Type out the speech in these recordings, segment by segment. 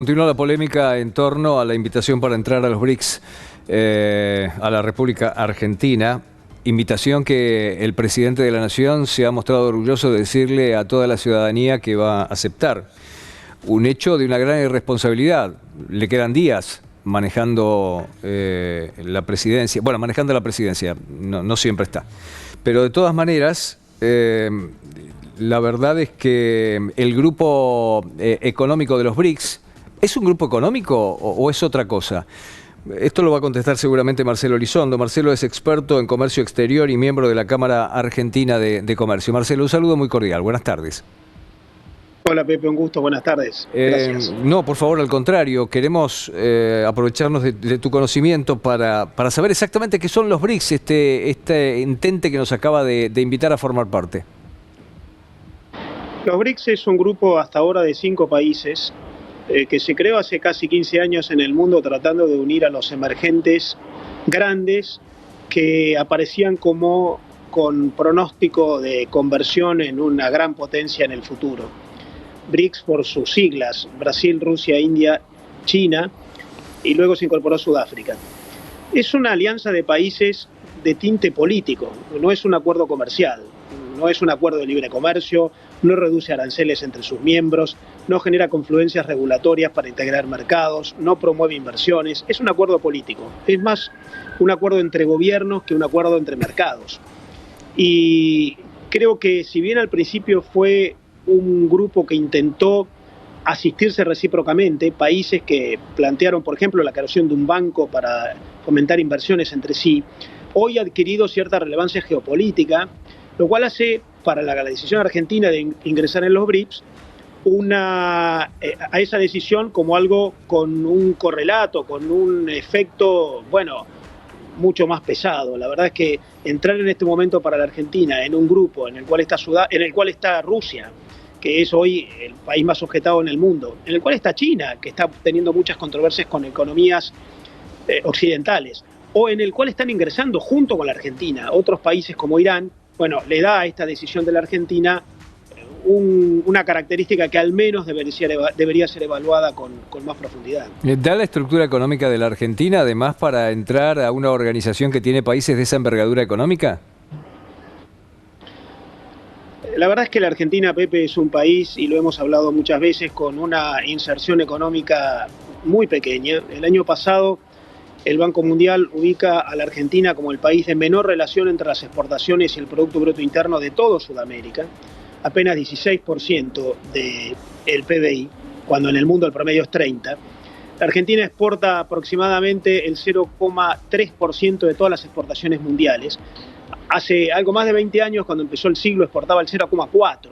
Continúa la polémica en torno a la invitación para entrar a los BRICS a la República Argentina. Invitación que el presidente de la Nación se ha mostrado orgulloso de decirle a toda la ciudadanía que va a aceptar. Un hecho de una gran irresponsabilidad. Le quedan días manejando la presidencia. Bueno, manejando la presidencia, no siempre está. Pero de todas maneras, la verdad es que el grupo económico de los BRICS, ¿es un grupo económico o es otra cosa? Esto lo va a contestar seguramente Marcelo Elizondo. Marcelo es experto en comercio exterior y miembro de la Cámara Argentina de Comercio. Marcelo, un saludo muy cordial. Buenas tardes. Hola Pepe, un gusto, buenas tardes. Gracias. No, por favor, al contrario, queremos aprovecharnos de tu conocimiento para saber exactamente qué son los BRICS, este entente que nos acaba de invitar a formar parte. Los BRICS es un grupo hasta ahora de 5 países que se creó hace casi 15 años en el mundo tratando de unir a los emergentes grandes que aparecían como con pronóstico de conversión en una gran potencia en el futuro. BRICS por sus siglas, Brasil, Rusia, India, China, y luego se incorporó Sudáfrica. Es una alianza de países de tinte político, no es un acuerdo comercial, no es un acuerdo de libre comercio, no reduce aranceles entre sus miembros, no genera confluencias regulatorias para integrar mercados, no promueve inversiones, es un acuerdo político, es más un acuerdo entre gobiernos que un acuerdo entre mercados. Y creo que si bien al principio fue un grupo que intentó asistirse recíprocamente, países que plantearon, por ejemplo, la creación de un banco para fomentar inversiones entre sí, hoy ha adquirido cierta relevancia geopolítica, lo cual hace para la decisión argentina de ingresar en los BRICS a esa decisión como algo con un correlato, con un efecto, bueno, mucho más pesado. La verdad es que entrar en este momento para la Argentina en un grupo en el cual está Rusia, que es hoy el país más objetado en el mundo, en el cual está China, que está teniendo muchas controversias con economías occidentales, o en el cual están ingresando junto con la Argentina otros países como Irán, bueno, le da a esta decisión de la Argentina una característica que al menos debería ser evaluada con más profundidad. ¿Da la estructura económica de la Argentina además para entrar a una organización que tiene países de esa envergadura económica? La verdad es que la Argentina, Pepe, es un país, y lo hemos hablado muchas veces, con una inserción económica muy pequeña. El año pasado el Banco Mundial ubica a la Argentina como el país de menor relación entre las exportaciones y el Producto Bruto Interno de toda Sudamérica, apenas 16% del PBI, cuando en el mundo el promedio es 30%. La Argentina exporta aproximadamente el 0,3% de todas las exportaciones mundiales. Hace algo más de 20 años, cuando empezó el siglo, exportaba el 0,4%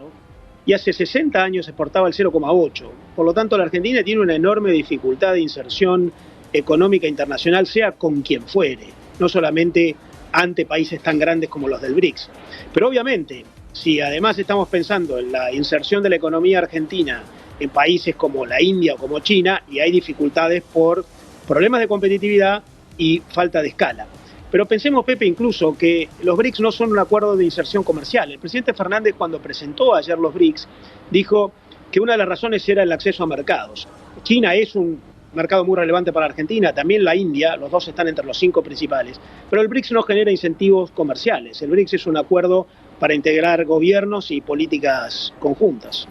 y hace 60 años exportaba el 0,8%. Por lo tanto, la Argentina tiene una enorme dificultad de inserción económica internacional, sea con quien fuere, no solamente ante países tan grandes como los del BRICS. Pero obviamente, si además estamos pensando en la inserción de la economía argentina en países como la India o como China, y hay dificultades por problemas de competitividad y falta de escala. Pero pensemos, Pepe, incluso que los BRICS no son un acuerdo de inserción comercial. El presidente Fernández, cuando presentó ayer los BRICS, dijo que una de las razones era el acceso a mercados. China es un mercado muy relevante para Argentina, también la India, los dos están entre los 5 principales, pero el BRICS no genera incentivos comerciales. El BRICS es un acuerdo para integrar gobiernos y políticas conjuntas.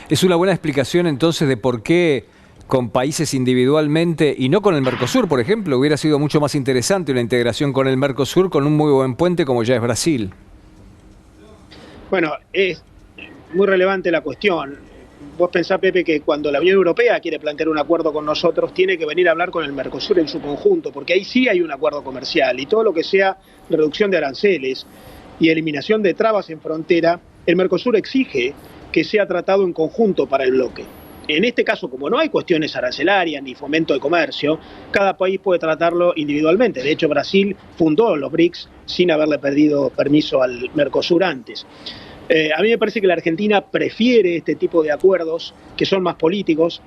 Es una buena explicación entonces de por qué con países individualmente y no con el Mercosur, por ejemplo, hubiera sido mucho más interesante una integración con el Mercosur con un muy buen puente como ya es Brasil. Bueno, es muy relevante la cuestión. Vos pensás, Pepe, que cuando la Unión Europea quiere plantear un acuerdo con nosotros, tiene que venir a hablar con el Mercosur en su conjunto, porque ahí sí hay un acuerdo comercial, y todo lo que sea reducción de aranceles y eliminación de trabas en frontera, el Mercosur exige que sea tratado en conjunto para el bloque. En este caso, como no hay cuestiones arancelarias ni fomento de comercio, cada país puede tratarlo individualmente. De hecho, Brasil fundó los BRICS sin haberle pedido permiso al Mercosur antes. A mí me parece que la Argentina prefiere este tipo de acuerdos que son más políticos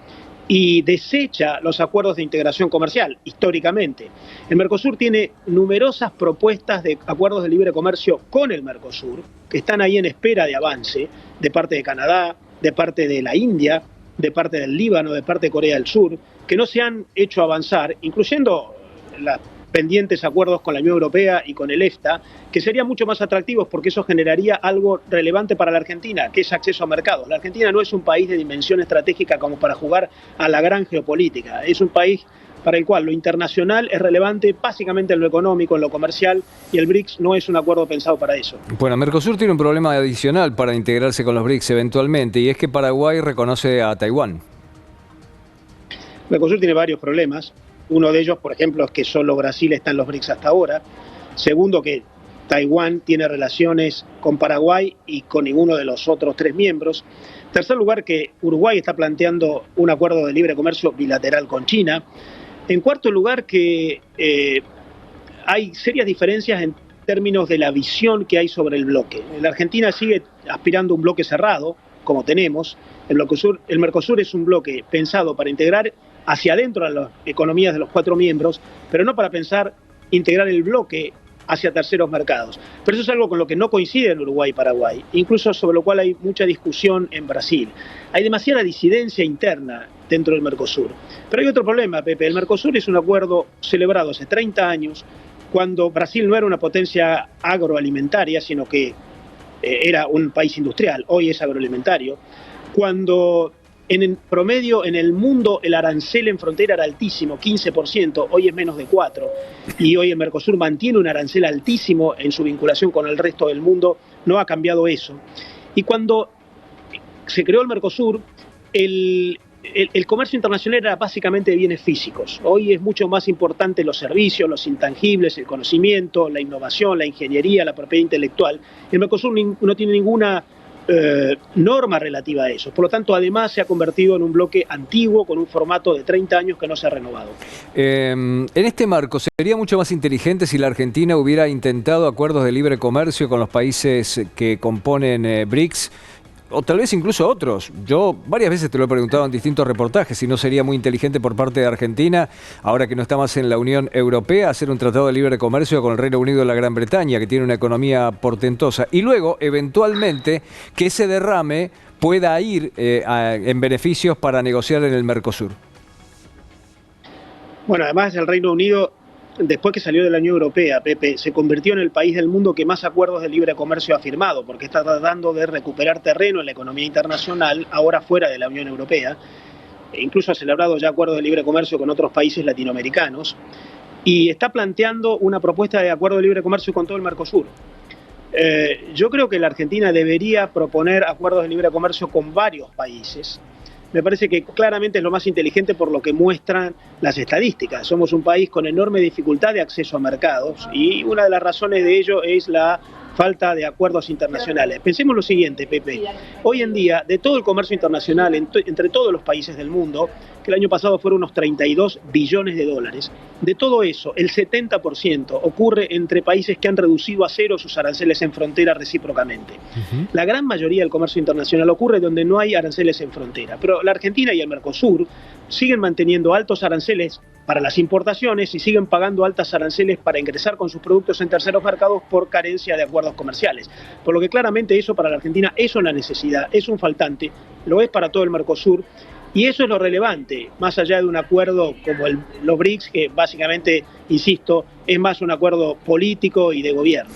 y desecha los acuerdos de integración comercial, históricamente. El Mercosur tiene numerosas propuestas de acuerdos de libre comercio con el Mercosur, que están ahí en espera de avance, de parte de Canadá, de parte de la India, de parte del Líbano, de parte de Corea del Sur, que no se han hecho avanzar, incluyendo las pendientes acuerdos con la Unión Europea y con el EFTA, que serían mucho más atractivos porque eso generaría algo relevante para la Argentina, que es acceso a mercados. La Argentina no es un país de dimensión estratégica como para jugar a la gran geopolítica, es un país para el cual lo internacional es relevante básicamente en lo económico, en lo comercial, y el BRICS no es un acuerdo pensado para eso. Bueno, Mercosur tiene un problema adicional para integrarse con los BRICS eventualmente, y es que Paraguay reconoce a Taiwán. Mercosur tiene varios problemas. Uno de ellos, por ejemplo, es que solo Brasil está en los BRICS hasta ahora. Segundo, que Taiwán tiene relaciones con Paraguay y con ninguno de los otros 3 miembros. Tercer lugar, que Uruguay está planteando un acuerdo de libre comercio bilateral con China. En cuarto lugar, que hay serias diferencias en términos de la visión que hay sobre el bloque. La Argentina sigue aspirando a un bloque cerrado, como tenemos. El Mercosur es un bloque pensado para integrar hacia adentro a las economías de los 4 miembros, pero no para pensar integrar el bloque hacia terceros mercados. Pero eso es algo con lo que no coinciden Uruguay y Paraguay, incluso sobre lo cual hay mucha discusión en Brasil. Hay demasiada disidencia interna dentro del Mercosur. Pero hay otro problema, Pepe. El Mercosur es un acuerdo celebrado hace 30 años, cuando Brasil no era una potencia agroalimentaria, sino que era un país industrial, hoy es agroalimentario, cuando en el promedio en el mundo el arancel en frontera era altísimo, 15%, hoy es menos de 4%, y hoy el Mercosur mantiene un arancel altísimo en su vinculación con el resto del mundo, no ha cambiado eso. Y cuando se creó el Mercosur, el comercio internacional era básicamente de bienes físicos. Hoy es mucho más importante los servicios, los intangibles, el conocimiento, la innovación, la ingeniería, la propiedad intelectual. El Mercosur no tiene ninguna norma relativa a eso. Por lo tanto, además se ha convertido en un bloque antiguo con un formato de 30 años que no se ha renovado. En este marco, ¿sería mucho más inteligente si la Argentina hubiera intentado acuerdos de libre comercio con los países que componen BRICS? O tal vez incluso otros. Yo varias veces te lo he preguntado en distintos reportajes, si no sería muy inteligente por parte de Argentina, ahora que no está más en la Unión Europea, hacer un tratado de libre comercio con el Reino Unido y la Gran Bretaña, que tiene una economía portentosa. Y luego, eventualmente, que ese derrame pueda ir en beneficios para negociar en el Mercosur. Bueno, además el Reino Unido, después que salió de la Unión Europea, Pepe, se convirtió en el país del mundo que más acuerdos de libre comercio ha firmado, porque está tratando de recuperar terreno en la economía internacional, ahora fuera de la Unión Europea. E incluso ha celebrado ya acuerdos de libre comercio con otros países latinoamericanos, y está planteando una propuesta de acuerdo de libre comercio con todo el Mercosur. Yo creo que la Argentina debería proponer acuerdos de libre comercio con varios países. Me parece que claramente es lo más inteligente por lo que muestran las estadísticas. Somos un país con enorme dificultad de acceso a mercados y una de las razones de ello es la falta de acuerdos internacionales. Pensemos lo siguiente, Pepe. Hoy en día, de todo el comercio internacional entre todos los países del mundo, que el año pasado fueron unos 32 billones de dólares, de todo eso, el 70% ocurre entre países que han reducido a cero sus aranceles en frontera recíprocamente. La gran mayoría del comercio internacional ocurre donde no hay aranceles en frontera, pero la Argentina y el Mercosur siguen manteniendo altos aranceles para las importaciones y siguen pagando altas aranceles para ingresar con sus productos en terceros mercados por carencia de acuerdos comerciales. Por lo que claramente eso para la Argentina es una necesidad, es un faltante, lo es para todo el Mercosur, y eso es lo relevante, más allá de un acuerdo como los BRICS, que básicamente, insisto, es más un acuerdo político y de gobierno.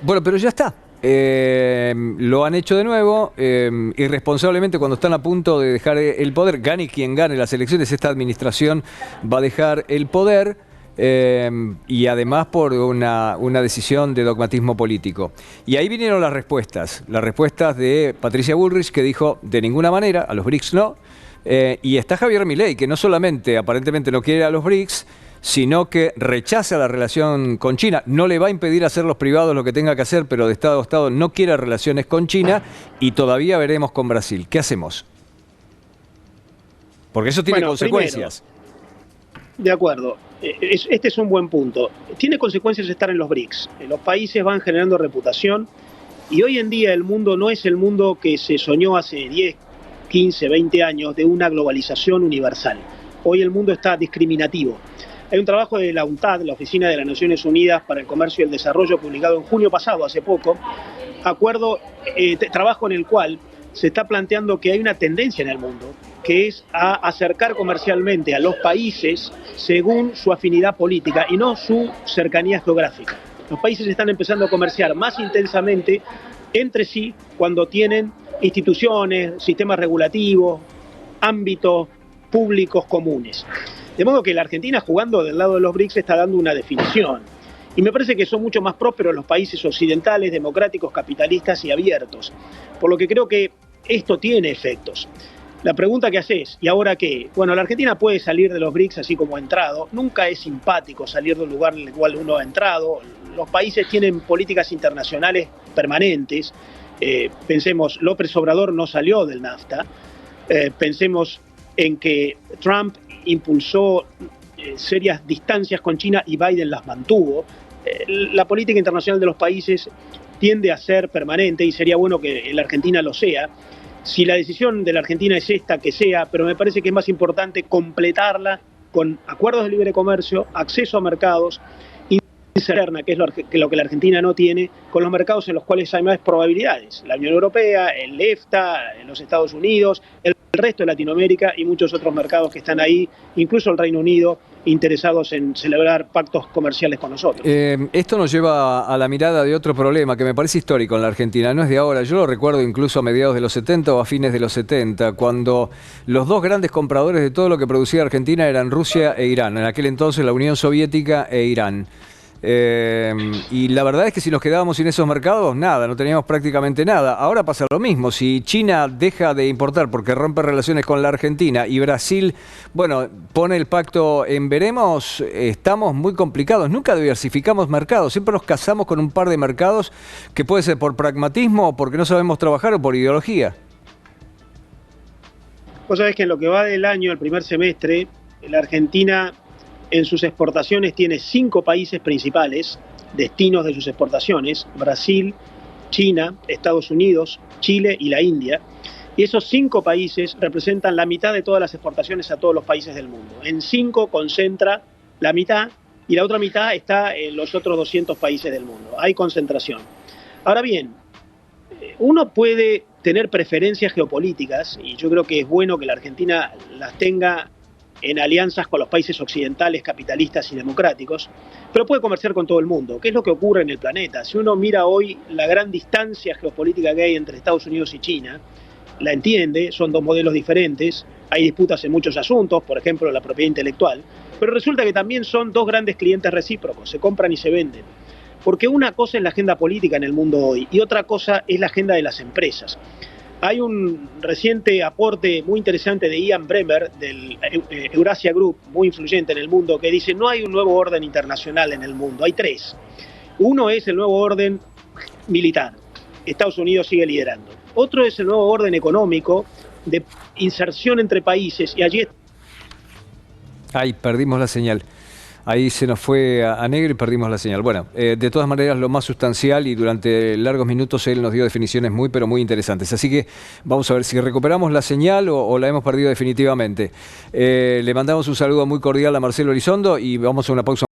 Bueno, pero ya está. Lo han hecho de nuevo, irresponsablemente cuando están a punto de dejar el poder, gane quien gane las elecciones, esta administración va a dejar el poder y además por una decisión de dogmatismo político. Y ahí vinieron las respuestas de Patricia Bullrich, que dijo de ninguna manera, a los BRICS no, y está Javier Milei, que no solamente aparentemente no quiere a los BRICS, sino que rechaza la relación con China. No le va a impedir hacer los privados lo que tenga que hacer, pero de Estado a Estado no quiere relaciones con China, y todavía veremos con Brasil. ¿Qué hacemos? Porque eso tiene consecuencias. Primero, de acuerdo. Este es un buen punto. Tiene consecuencias estar en los BRICS. Los países van generando reputación, y hoy en día el mundo no es el mundo que se soñó hace 10, 15, 20 años de una globalización universal. Hoy el mundo está discriminativo. Hay un trabajo de la UNTAD, la Oficina de las Naciones Unidas para el Comercio y el Desarrollo, publicado en junio pasado, hace poco, trabajo en el cual se está planteando que hay una tendencia en el mundo, que es a acercar comercialmente a los países según su afinidad política y no su cercanía geográfica. Los países están empezando a comerciar más intensamente entre sí cuando tienen instituciones, sistemas regulativos, ámbitos públicos comunes. De modo que la Argentina, jugando del lado de los BRICS, está dando una definición. Y me parece que son mucho más prósperos los países occidentales, democráticos, capitalistas y abiertos. Por lo que creo que esto tiene efectos. La pregunta que haces, ¿y ahora qué? Bueno, la Argentina puede salir de los BRICS así como ha entrado. Nunca es simpático salir del lugar en el cual uno ha entrado. Los países tienen políticas internacionales permanentes. Pensemos, López Obrador no salió del NAFTA. Pensemos en que Trump impulsó serias distancias con China y Biden las mantuvo. La política internacional de los países tiende a ser permanente y sería bueno que la Argentina lo sea. Si la decisión de la Argentina es esta, que sea, pero me parece que es más importante completarla con acuerdos de libre comercio, acceso a mercados, interna, que es lo que la Argentina no tiene, con los mercados en los cuales hay más probabilidades. La Unión Europea, el EFTA, los Estados Unidos, el resto de Latinoamérica y muchos otros mercados que están ahí, incluso el Reino Unido, interesados en celebrar pactos comerciales con nosotros. Esto nos lleva a la mirada de otro problema que me parece histórico en la Argentina, no es de ahora, yo lo recuerdo incluso a mediados de los 70 o a fines de los 70, cuando los dos grandes compradores de todo lo que producía Argentina eran Rusia e Irán, en aquel entonces la Unión Soviética e Irán. Y la verdad es que si nos quedábamos sin esos mercados, nada, no teníamos prácticamente nada. Ahora pasa lo mismo, si China deja de importar porque rompe relaciones con la Argentina y Brasil, bueno, pone el pacto en veremos, estamos muy complicados, nunca diversificamos mercados, siempre nos casamos con un par de mercados que puede ser por pragmatismo o porque no sabemos trabajar o por ideología. Vos sabés que en lo que va del año, el primer semestre, la Argentina en sus exportaciones tiene 5 países principales, destinos de sus exportaciones: Brasil, China, Estados Unidos, Chile y la India. Y esos 5 países representan la mitad de todas las exportaciones a todos los países del mundo. En 5 concentra la mitad y la otra mitad está en los otros 200 países del mundo. Hay concentración. Ahora bien, uno puede tener preferencias geopolíticas y yo creo que es bueno que la Argentina las tenga en alianzas con los países occidentales, capitalistas y democráticos, pero puede comerciar con todo el mundo. ¿Qué es lo que ocurre en el planeta? Si uno mira hoy la gran distancia geopolítica que hay entre Estados Unidos y China, la entiende, son dos modelos diferentes, hay disputas en muchos asuntos, por ejemplo la propiedad intelectual, pero resulta que también son dos grandes clientes recíprocos, se compran y se venden. Porque una cosa es la agenda política en el mundo hoy y otra cosa es la agenda de las empresas. Hay un reciente aporte muy interesante de Ian Bremmer del Eurasia Group, muy influyente en el mundo, que dice: no hay un nuevo orden internacional en el mundo, hay 3. Uno es el nuevo orden militar, Estados Unidos sigue liderando. Otro es el nuevo orden económico de inserción entre países y allí... Ahí perdimos la señal. Ahí se nos fue a negro y perdimos la señal. Bueno, de todas maneras lo más sustancial, y durante largos minutos él nos dio definiciones muy pero muy interesantes. Así que vamos a ver si recuperamos la señal o la hemos perdido definitivamente. Le mandamos un saludo muy cordial a Marcelo Elizondo y vamos a una pausa.